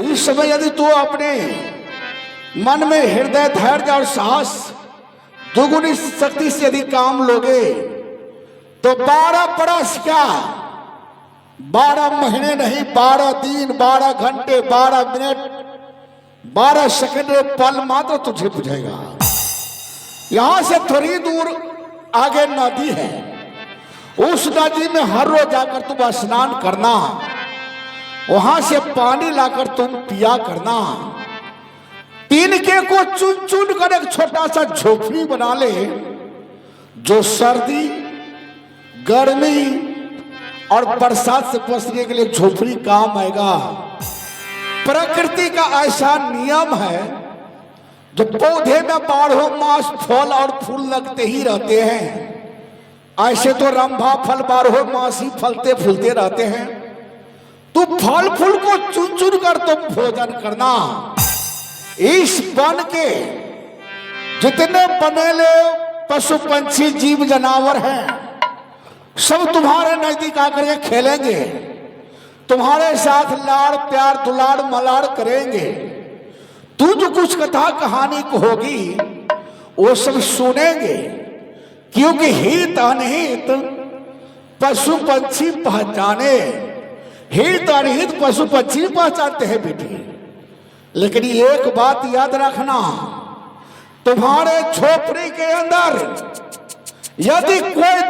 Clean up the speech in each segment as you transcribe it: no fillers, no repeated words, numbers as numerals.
इस समय यदि तू अपने मन में हृदय धैर्य और साहस दुगुनी शक्ति से यदि काम लोगे तो 12 बरस क्या 12 महीने नहीं 12 दिन 12 घंटे 12 मिनट 12 सेकंड पल मात्र तुझे बुझेगा। यहां से थोड़ी दूर आगे नदी है, उस नदी में हर रोज जाकर तुम स्नान करना, वहां से पानी लाकर तुम पिया करना। तिनके को चुन चुन कर एक छोटा सा झोपड़ी बना ले, जो सर्दी गर्मी और बरसात से बचने के लिए झोपड़ी काम आएगा। प्रकृति का ऐसा नियम है, जो पौधे में 12 मास फल और फूल लगते ही रहते हैं, ऐसे तो रंभा फल 12 मास ही फलते फूलते रहते हैं। तू फल फूल को चुन चुन कर तुम भोजन करना। इस वन के जितने बनेले पशु पंछी जीव जानवर हैं, सब तुम्हारे नजदीक आकर के खेलेंगे, तुम्हारे साथ लाड़ प्यार दुलाड़ मलाड़ करेंगे। तू जो कुछ कथा कहानी को होगी वो सब सुनेंगे, क्योंकि हित अनहित पशु पंछी पहचाने। हित अनहित पशु पंछी पहचानते हैं बेटी, लेकिन एक बात याद रखना, तुम्हारे झोपड़ी के अंदर यदि कोई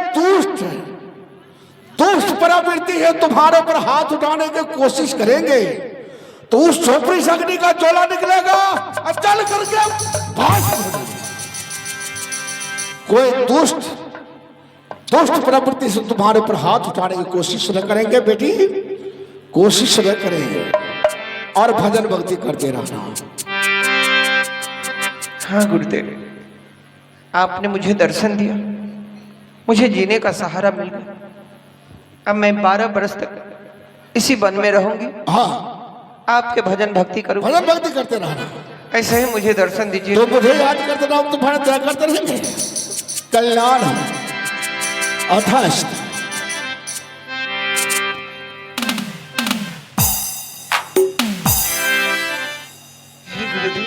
दुष्ट प्रवृत्ति है तुम्हारे ऊपर हाथ उठाने की कोशिश करेंगे तो उस झोपड़ी से अग्नि का ज्वाला निकलेगा और चल करके भाग। कोई दुष्ट प्रवृत्ति से तुम्हारे ऊपर हाथ उठाने की कोशिश न करेंगे बेटी, कोशिश न करेंगे, और भजन भक्ति करते रहना। हाँ गुरुदेव, आपने मुझे दर्शन दिया, मुझे जीने का सहारा मिल गया। अब मैं 12 बरस तक इसी वन में रहूंगी। हाँ, आपके भजन भक्ति करूंगी, भजन भक्ति करते रहना। ऐसे ही मुझे दर्शन दीजिए। तो मुझे याद करते रहो, तुम्हारा त्याग करते रहेंगे, कल्याण अथास्त। गुरुदेव,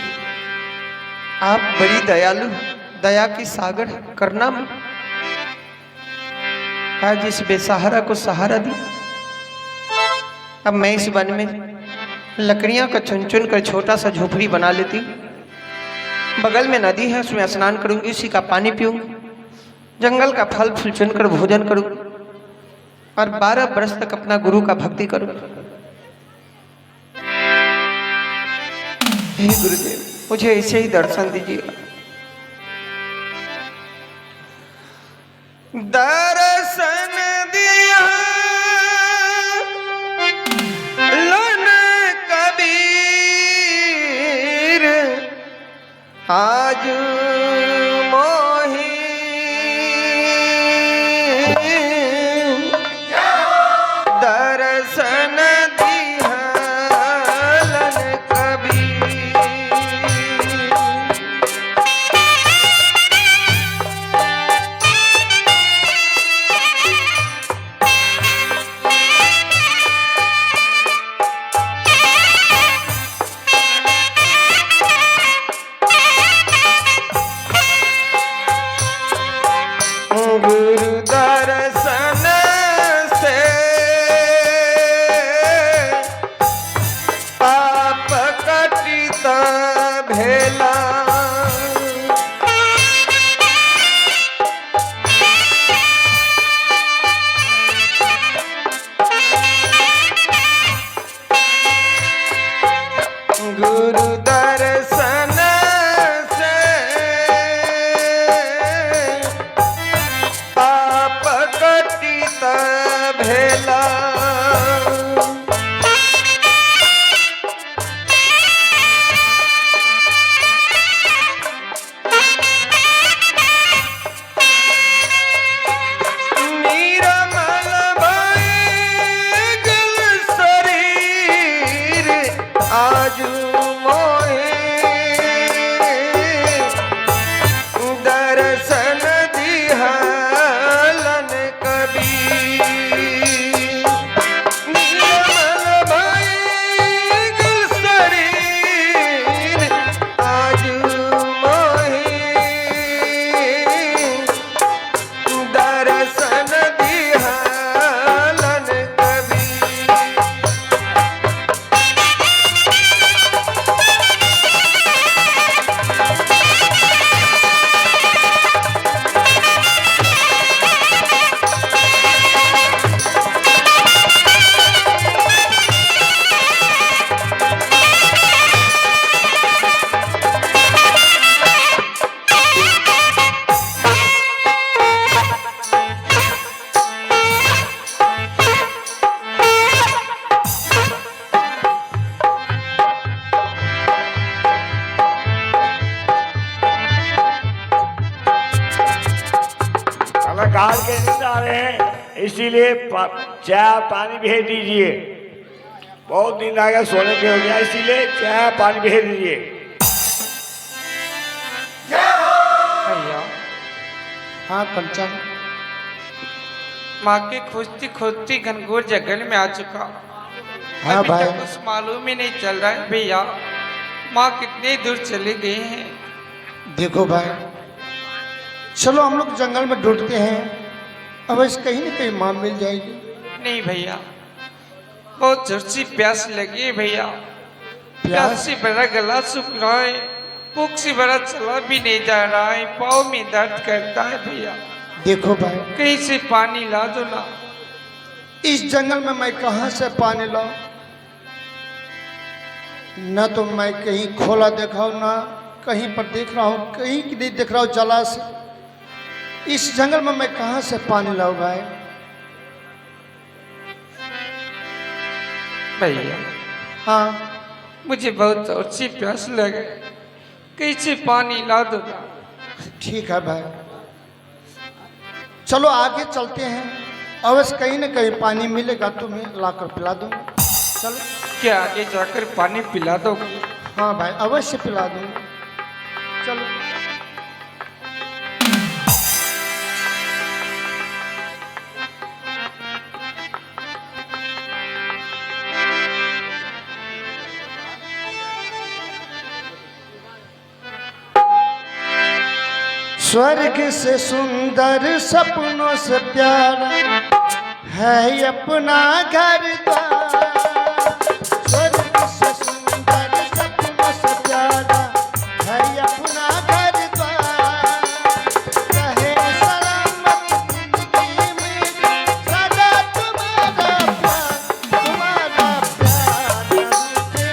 आप बड़ी दयालु, दया की सागर करना। आज इस बेसहारा को सहारा दी। अब मैं इस वन में लकड़ियां का चुन चुन कर छोटा सा झोपड़ी बना लेती, बगल में नदी है, उसमें स्नान करूंगी, उसी का पानी पीऊंगी, जंगल का फल फूल चुनकर भोजन करूंगी, और 12 बरस तक अपना गुरु का भक्ति करूंगी। हे गुरुदेव, मुझे ऐसे ही दर्शन दीजिए। दर्शन दिया लन कबीर, आज मोही दर्शन दिया लन कबीर। पकाड़ के नहीं ला रहे हैं, इसीलिए चाय पानी भेज दीजिए। बहुत दिन आ गया, सोने के हो गया, इसीलिए चाय पानी भेज दीजिए। भैया हाँ कंचन, माँ की खोजती खोजती घनघोर जंगल में आ चुका। हाँ अभी भाई। तक कुछ मालूम ही नहीं चल रहा है भैया, माँ कितनी दूर चली गई हैं। देखो भाई, चलो हम लोग जंगल में ढूंढते हैं, अवश्य कहीं न कहीं माँ मिल जाएगी। नहीं भैया, बहुत जोर सी प्यास लगी है भैया। प्यास से बड़ा गला सूख रहा है, भूख से बड़ा चला भी नहीं जा रहा है, पाँव में दर्द करता है भैया। देखो भाई, कहीं से पानी ला दो ना। इस जंगल में मैं कहाँ से पानी लाऊं? न तो मैं कहीं खोला देखा हूं, ना कहीं पर देख रहा हूँ, कहीं की नहीं देख रहा हूँ जलाशय। इस जंगल में मैं कहाँ से पानी लाऊं भाई? भैया हाँ मुझे बहुत जोर सी प्यास लगे, कहीं से पानी ला दो ना। ठीक है भाई, चलो आगे चलते हैं, अवश्य कहीं न कहीं पानी मिलेगा, तुम्हें लाकर पिला दूंगा। चलो। क्या आगे जाकर पानी पिला दोगे? हाँ भाई, अवश्य पिला दूंगा, चलो। स्वर्ग से सुंदर सपनों से प्यारा है अपना घर द्वार। स्वर्ग से सुंदर सपनों से प्यारा है अपना घर द्वार। रहे सलामत जिंदगी में सदा तुम्हारा प्यार, तुम्हारा प्यार न रूठे,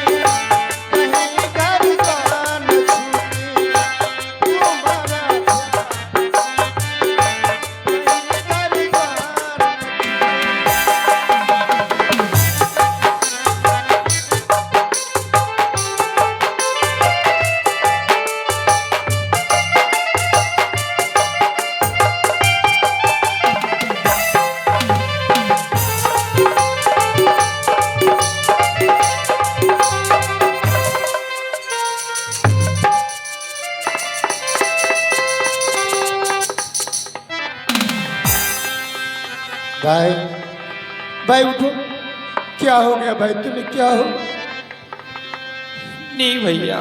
कहीं घर द्वार न छूटे, तुम्हारा भाई, भाई उठो, क्या हो गया भाई, तुम्हें क्या हो? नहीं भैया,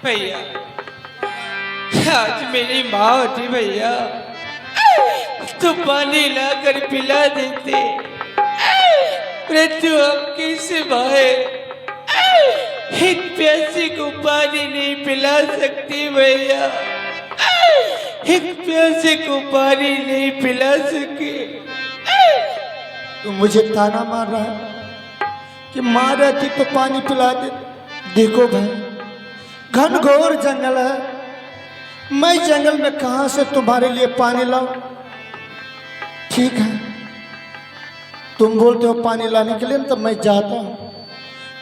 भैया आज मेरी माँ होती भैया तो पानी लाकर पिला देते, परंतु अब कैसे भाई एक प्यासी को पानी नहीं पिला सकती भैया, एक प्यासे को पानी नहीं पिला सके। तुम मुझे ताना मार रहा है कि माँ रहती तो पानी पिला दे। देखो भाई, घनघोर जंगल है, मैं जंगल में कहाँ से तुम्हारे लिए पानी लाऊं? ठीक है, तुम बोलते हो पानी लाने के लिए, तो मैं जाता हूँ,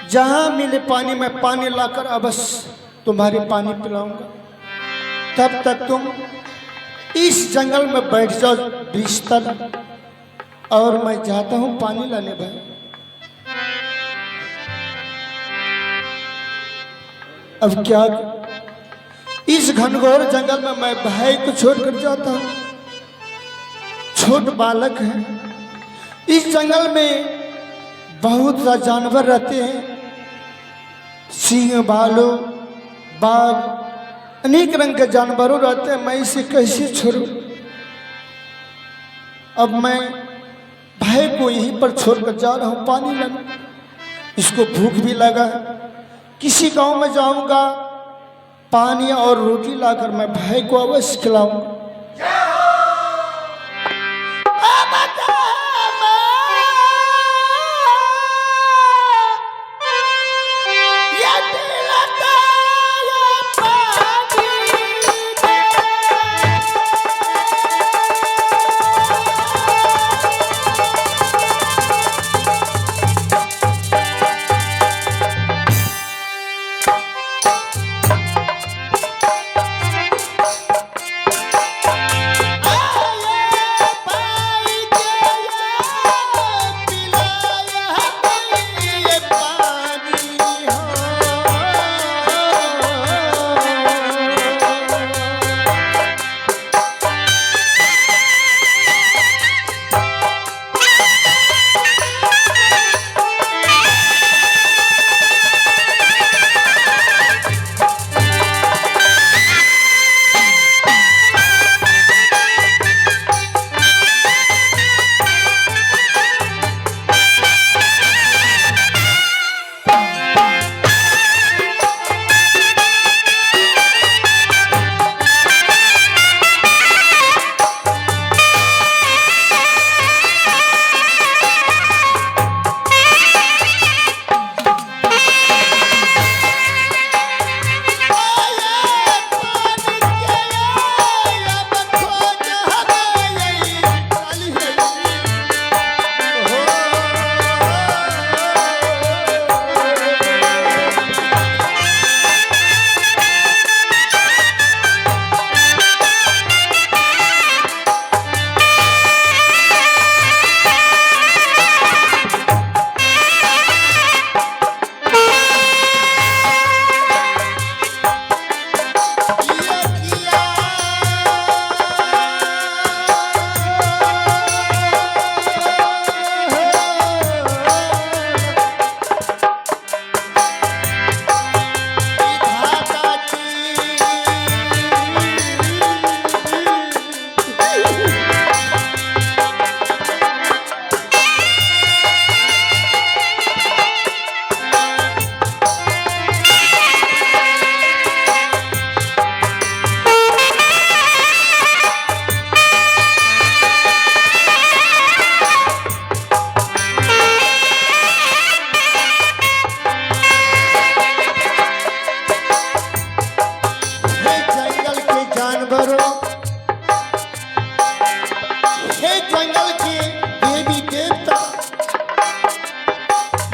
जहाँ मिले पानी मैं पानी लाकर अवश्य तुम्हारे पानी पिलाऊंगा। तब तक तुम इस जंगल में बैठ जाओ बिस्तर, और मैं जाता हूँ पानी लाने भाई। अब क्या, इस घनघोर जंगल में मैं भाई को छोड़कर जाता हूँ, छोट बालक है। इस जंगल में बहुत सा जानवर रहते हैं, सिंह, भालू, बाघ, अनेक रंग के जानवरों रहते हैं, मैं इसे कैसे छोड़ूं? अब मैं भाई को यहीं पर छोड़कर जा रहा हूं पानी लाने। इसको भूख भी लगा है, किसी गांव में जाऊंगा, पानी और रोटी लाकर मैं भाई को अवश्य खिलाऊंगा।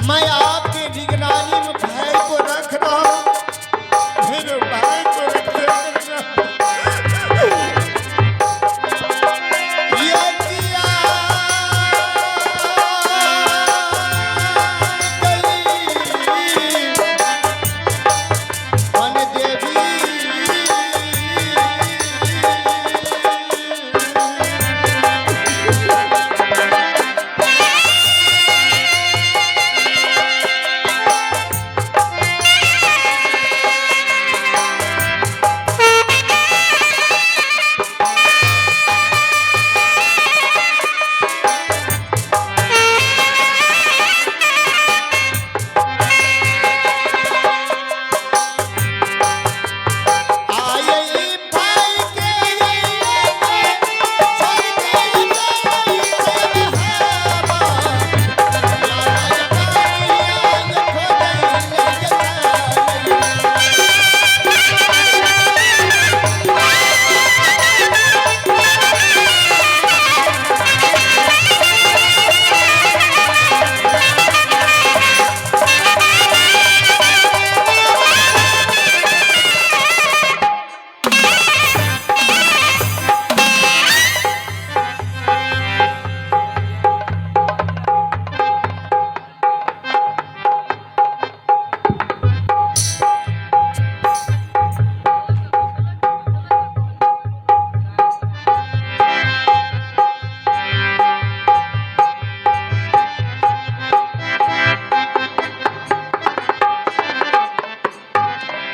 मैं आपके निगरानी में भाई को रख रहा हूँ, फिर भाई को रख रहा हूँ। ये किया गई वन देवी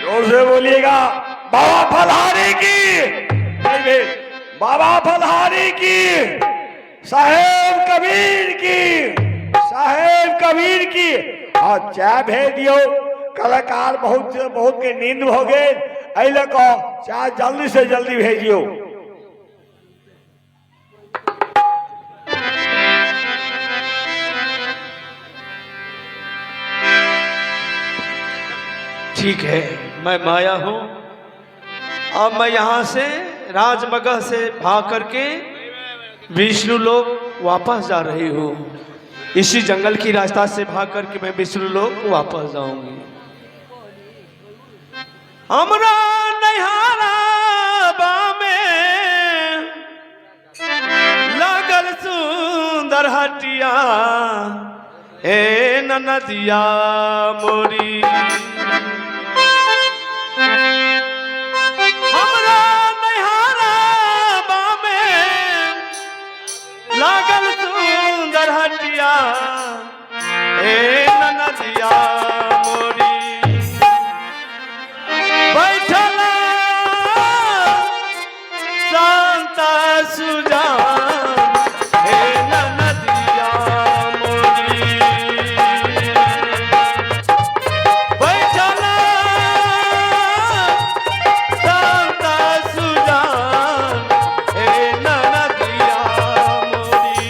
जोर से बोलिएगा, बाबा फलहारी की। नहीं भाई, बाबा फलहारी की, साहेब कबीर की, साहेब कबीर की। और चाय भेज दियो, कलाकार बहुत बहुत के नींद हो गए, अल कहो चाय जल्दी से जल्दी भेजियो। ठीक है, मैं माया हूं। अब मैं यहां से राजमगह से भाग करके विष्णु लोक वापस जा रही हूं। इसी जंगल की रास्ता से भाग करके मैं विष्णु लोक वापस जाऊंगी। हमरा नैहारा में लागल सुंदर हटिया, ए ननदिया मोरी। हमरा नैहारा में लागल सुंदर हटिया, ए ननदिया मोरी। बैठला शांत सुजान, हे ननदिया मोरी। बैठला शांत सुजान, हे ननदिया मोरी।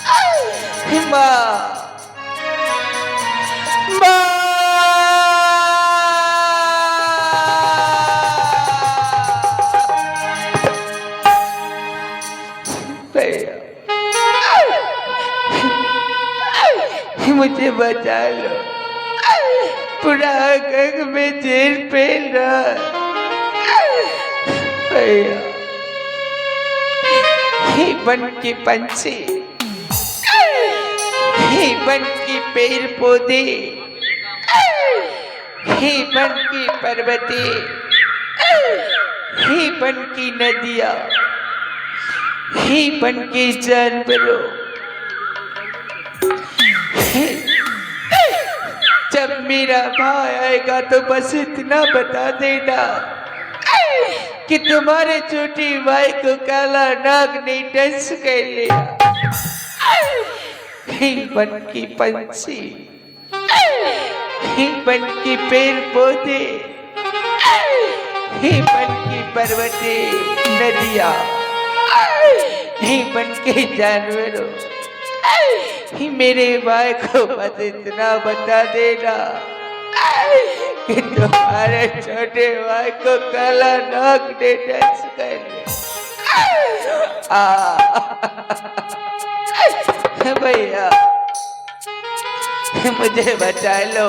माँ मुझे बचा लो, पूरा गंग में जेल पे भैया। हे बन के पंछी, हे बन के पेड़ पौधे, हे बन की पर्वते, हे बन की नदियाँ, हे बन के जानवरों, जब मेरा भाई आएगा तो बस इतना बता देना कि तुम्हारे छोटी भाई को काला नाग ने डंस कर लिया। हे बन की पंछी, हे बन की पेड़ पौधे, हे बन की पर्वते नदियाँ, हे बन के जानवरों, ही मेरे भाई को बस इतना बता देना कि तुम्हारे छोटे भाई को काला नाग ने डंस कर लिया। भैया मुझे बचा लो,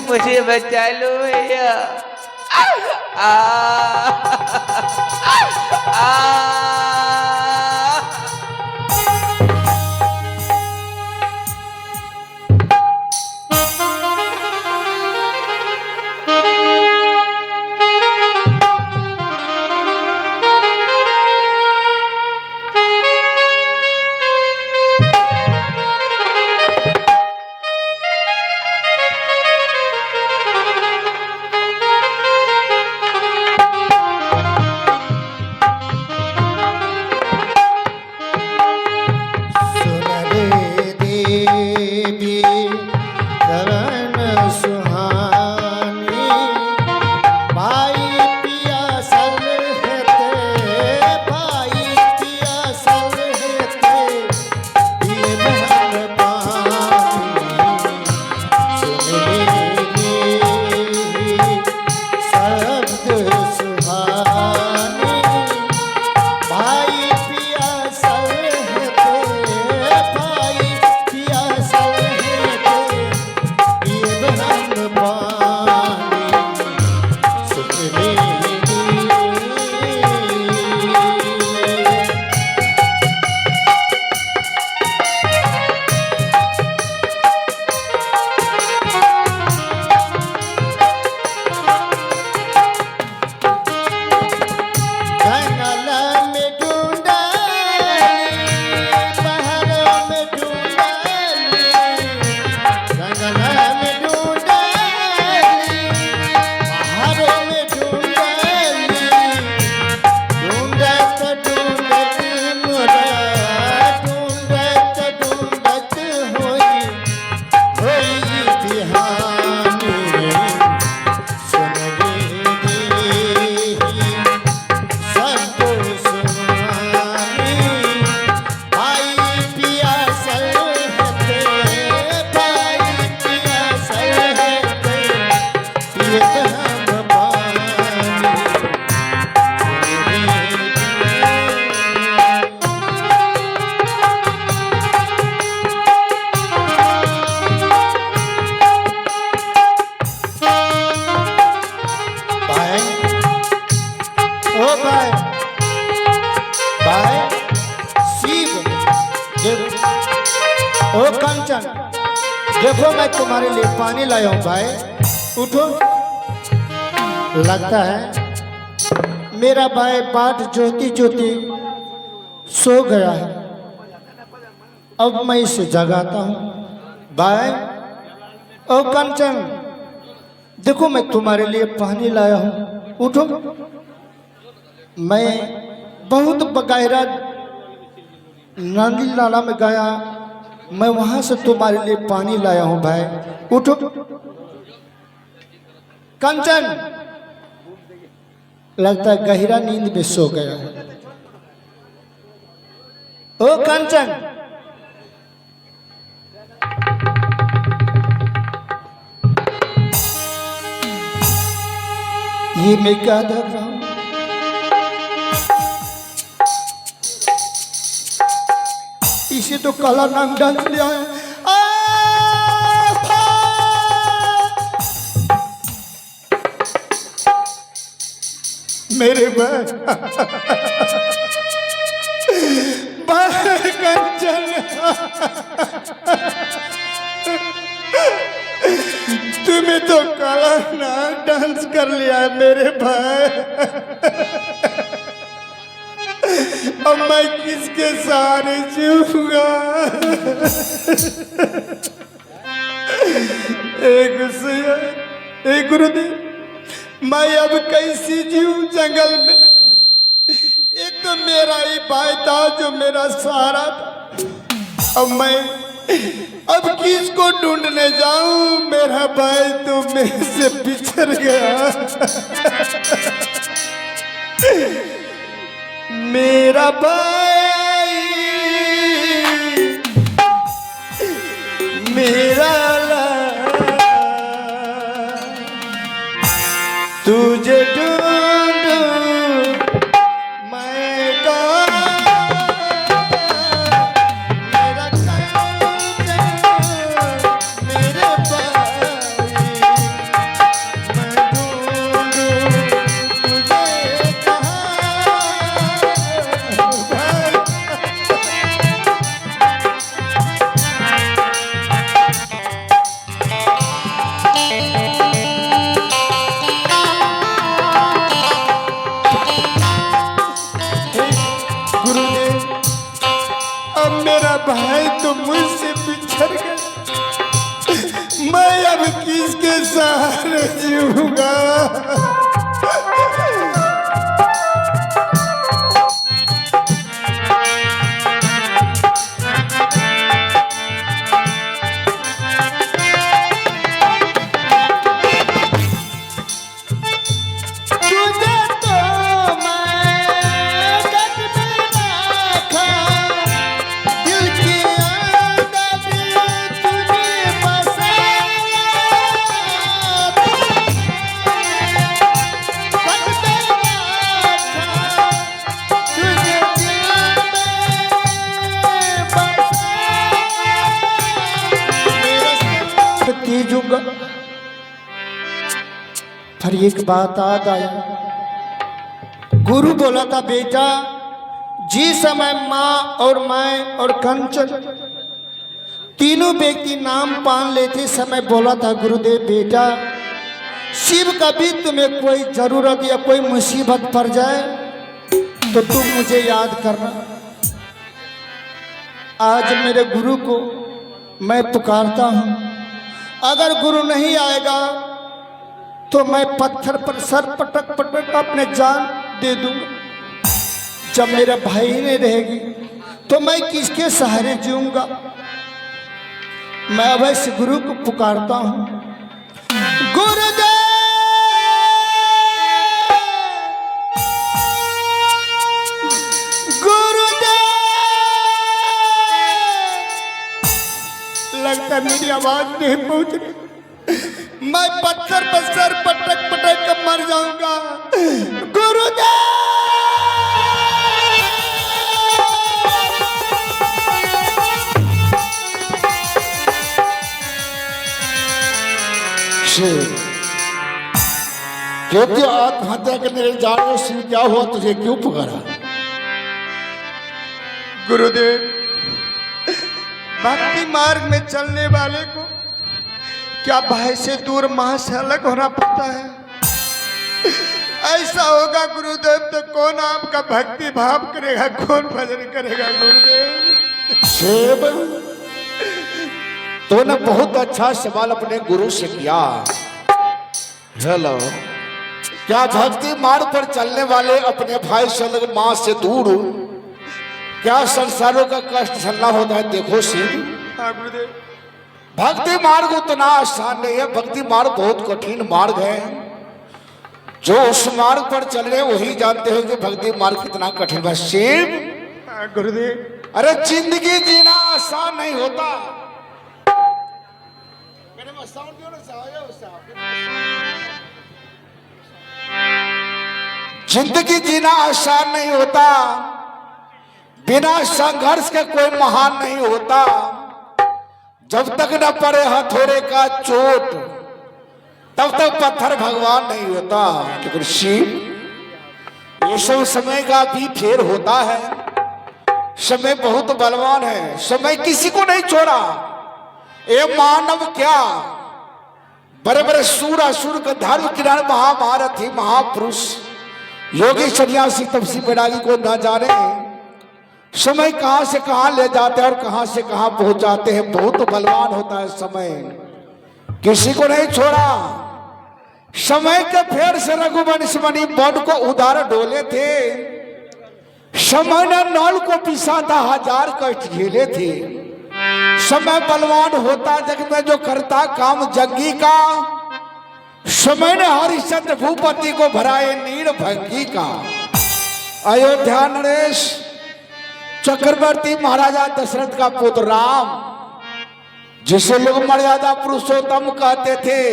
मुझे बचा लो भैया। ओ कंचन, देखो मैं तुम्हारे लिए पानी लाया हूँ भाई, उठो। लगता है मेरा भाई बाट जोती जोती सो गया है, अब मैं इसे जगाता हूँ। भाई ओ कंचन, देखो मैं तुम्हारे लिए पानी लाया हूँ, उठो। मैं बहुत बगैरा नदी नाला में गया, मैं वहां से तुम्हारे लिए पानी लाया हूं भाई, उठो। कंचन, लगता है गहरा नींद में सो गया है। ओ कंचन, ये मैं क्या देख रहा हूं? इसे तो काला नाम डांस लिया है। मेरे भाई कंचन, तुम्हें तो काला नाम डांस कर लिया है मेरे भाई। अब मैं किसके सहारे जीऊंगा? एक गुरुदेव, मैं अब कैसी जीऊं जंगल में? एक तो मेरा ही भाई था जो मेरा सहारा था। अब किसको ढूंढने जाऊं? मेरा भाई तो मेरे से बिछड़ गया। मेरा भाई, मेरा तुझे ढूंढूं मैं कहाँ? मेरा कंचन, मेरे भाई, मैं ढूंढूं तुझे कहाँ? भाई गुरुदेव, अब मेरा भाई तो मुझसे बिछड़ गया। मैं अब किसके सहारे जीऊंगा? तुझे तो मैं गट में रखा, दिल के अंदर तुझे बसाया। गट में रखा, तुझे दिल में बसाया। मेरा सब तीजूंगा। फिर एक बात याद आई। गुरु बोला था, बेटा जिस समय माँ और मैं और कंचन तीनों व्यक्ति नाम पान लेते समय बोला था, गुरुदेव बेटा शिव कभी तुम्हें कोई जरूरत या कोई मुसीबत पड़ जाए तो तुम मुझे याद करना। आज मेरे गुरु को मैं पुकारता हूँ, अगर गुरु नहीं आएगा तो मैं पत्थर पर सर पटक पटक अपने जान दे दूंगा। जब मेरा भाई नहीं रहेगी तो मैं किसके सहारे जीऊंगा? मैं अवश्य गुरु को पुकारता हूं। गुरुदेव, गुरुदेव, लगता है मेरी आवाज नहीं पहुंच रही। मैं पत्थर पर सर पटक पटक कर मर जाऊंगा। गुरुदेव, क्योंकि आत्महत्या करने के लिए जा रहे हो, शिव क्या हुआ तुझे, क्यों पुकारा? गुरुदेव, भक्ति मार्ग में चलने वाले को क्या भाई से दूर मां से अलग होना पड़ता है? ऐसा होगा गुरुदेव तो कौन आपका भक्ति भाव करेगा, कौन भजन करेगा? गुरुदेव शिव, तूने बहुत अच्छा सवाल अपने गुरु से किया। हेलो, क्या भक्ति मार्ग पर चलने वाले अपने भाई से अलग, मां से दूर, क्या संसारों का कष्ट झेलना होता है? देखो शिव, हाँ गुरुदेव, भक्ति मार्ग उतना आसान नहीं है, भक्ति मार्ग बहुत कठिन मार्ग है। जो उस मार्ग पर चल रहे वही जानते हो कि भक्ति मार्ग कितना कठिन है। शिव, हाँ गुरुदेव, अरे जिंदगी जीना आसान नहीं होता। जिंदगी जीना आसान नहीं होता, बिना संघर्ष के कोई महान नहीं होता। जब तक न पड़े हथौड़े का चोट तब तक पत्थर भगवान नहीं होता। लेकिन शिव, ये सब समय का भी फेर होता है। समय बहुत बलवान है, समय किसी को नहीं छोड़ा। ये मानव क्या, बड़े बड़े सूर असुर का धर्म किरण महाभारती महापुरुष योगी सन्यासी तपसी बैरागी को न जाने समय कहां से कहां ले जाते हैं और कहां से कहां पहुंच जाते हैं। बहुत बलवान होता है समय, किसी को नहीं छोड़ा। समय के फेर से रघुवंश मणि बन को उधार डोले थे। समय ने नल को पिसा था, 1000 कष्ट झेले थे। समय बलवान होता जग में जो करता काम जग्गी का। समय ने हरिश्चंद्र भूपति को भराए नीड़ भंगी का। अयोध्या नरेश चक्रवर्ती महाराजा दशरथ का पुत्र राम, जिसे लोग मर्यादा पुरुषोत्तम कहते थे,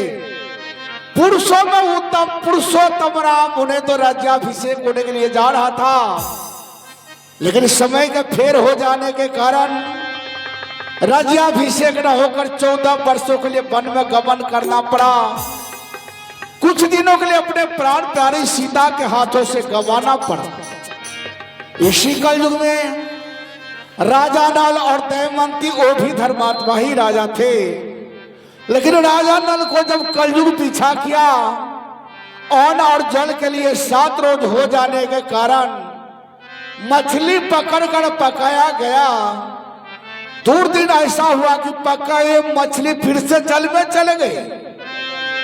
पुरुषों में उत्तम पुरुषोत्तम राम, उन्हें तो राज्याभिषेक होने के लिए जा रहा था। लेकिन समय के फेर हो जाने के कारण राज्याभिषेक न होकर 14 वर्षों के लिए वन में गमन करना पड़ा। कुछ दिनों के लिए अपने प्राण प्यारी सीता के हाथों से गंवाना पड़ा। इसी कलयुग में राजा नल और दमयंती वो भी धर्मात्मा ही राजा थे। लेकिन राजा नल को जब कलयुग पीछा किया, अन्न और जल के लिए 7 रोज हो जाने के कारण मछली पकड़कर पकाया गया। दुर्दिन ऐसा हुआ कि पकाए मछली फिर से जल में चले गए।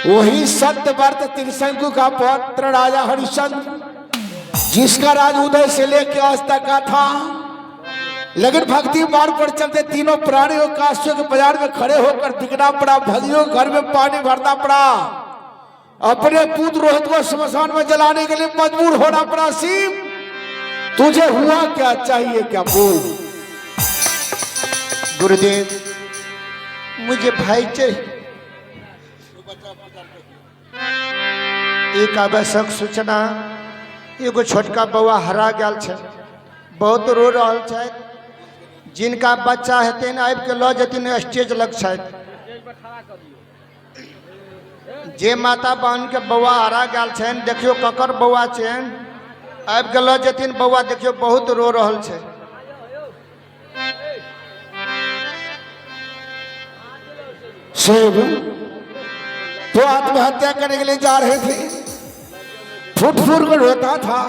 वही सत्यव्रत त्रिशंकु का पुत्र राजा हरिश्चंद्र, जिसका राज उदय से लेकर आज तक का था। लेकिन भक्ति मार्ग पर चलते तीनों प्राणियों काशियों के बाजार में खड़े होकर बिकना पड़ा। भगियों घर में पानी भरना पड़ा। अपने पुत्र रोहित को श्मशान में जलाने के लिए मजबूर होना पड़ा। शिव, तुझे हुआ क्या चाहिए, क्या बोल। गुरुदेव, मुझे भाई चाहिए। एक आवश्यक सूचना, एगो छोटका बउआ हरा गया है, बहुत रो रहा है। जिनका बच्चा हेतन आबि के लऽ जेथिन स्टेज लग छथि। जे माता बहन के बउआ हरा गया छनि, देखियो ककर बउआ छनि, आबि के लऽ जेथिन। बउआ देखियो बहुत रो रहल छै। शिव, तो आत्महत्या करने के लिए जा रहे थे, फुट फुट कर रोता था।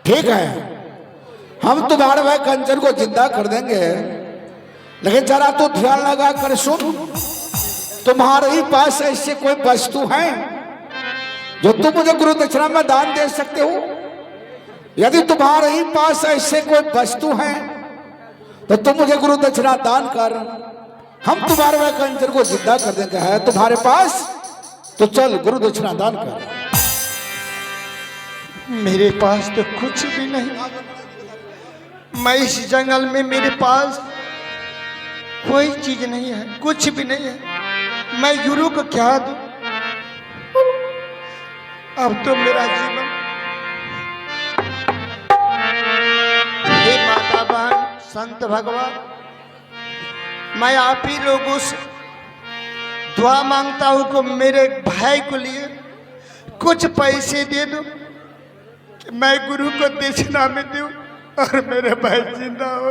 ठीक है, हम तुम्हारे भाई कंचन को जिंदा कर देंगे, लेकिन जरा तो ध्यान लगा कर सुन। तुम्हारे ही पास ऐसे कोई वस्तु है जो तुम मुझे गुरु दक्षिणा में दान दे सकते हो? यदि तुम्हारे ही पास ऐसे कोई वस्तु है तो तुम मुझे गुरु दक्षिणा दान कर, हम तुम्हारे भाई कंचन को जिंदा कर देंगे। है तुम्हारे पास तो चल गुरु दक्षिणा दान कर। मेरे पास तो कुछ भी नहीं। मैं इस जंगल में, मेरे पास कोई चीज नहीं है, कुछ भी नहीं है। मैं गुरु को क्या दूं? अब तो मेरा जीवन, हे माता बहन संत भगवान, मैं आप ही लोगों से दुआ मांगता हूं कि मेरे भाई को लिए कुछ पैसे दे दो कि मैं गुरु को दक्षिणा में दूं और मेरे भाई जिंदा हो।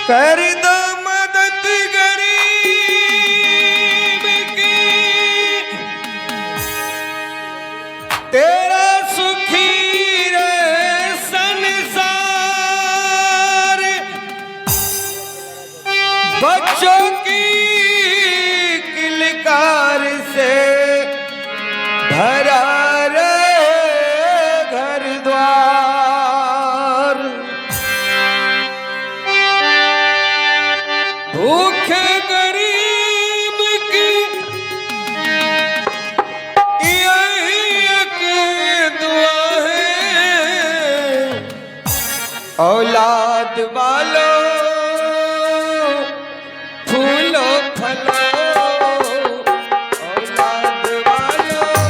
कर दो मदद गरीब की, तेरा सुखी रहे संसार। बच्चों की किलकार से भरा भूखे गरीब की यही एक दुआ है। औलाद वालों फूलो फलो, औलाद वालों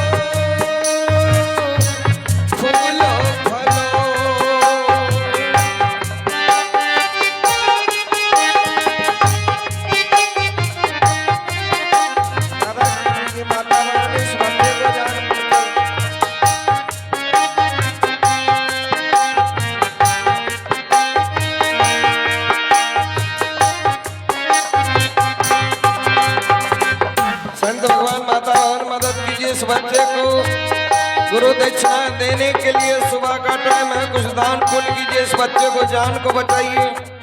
दक्षिणा देने के लिए सुबह का टाइम है, कुछ दान पुण्य कीजिए, इस बच्चे को जान को बचाइए।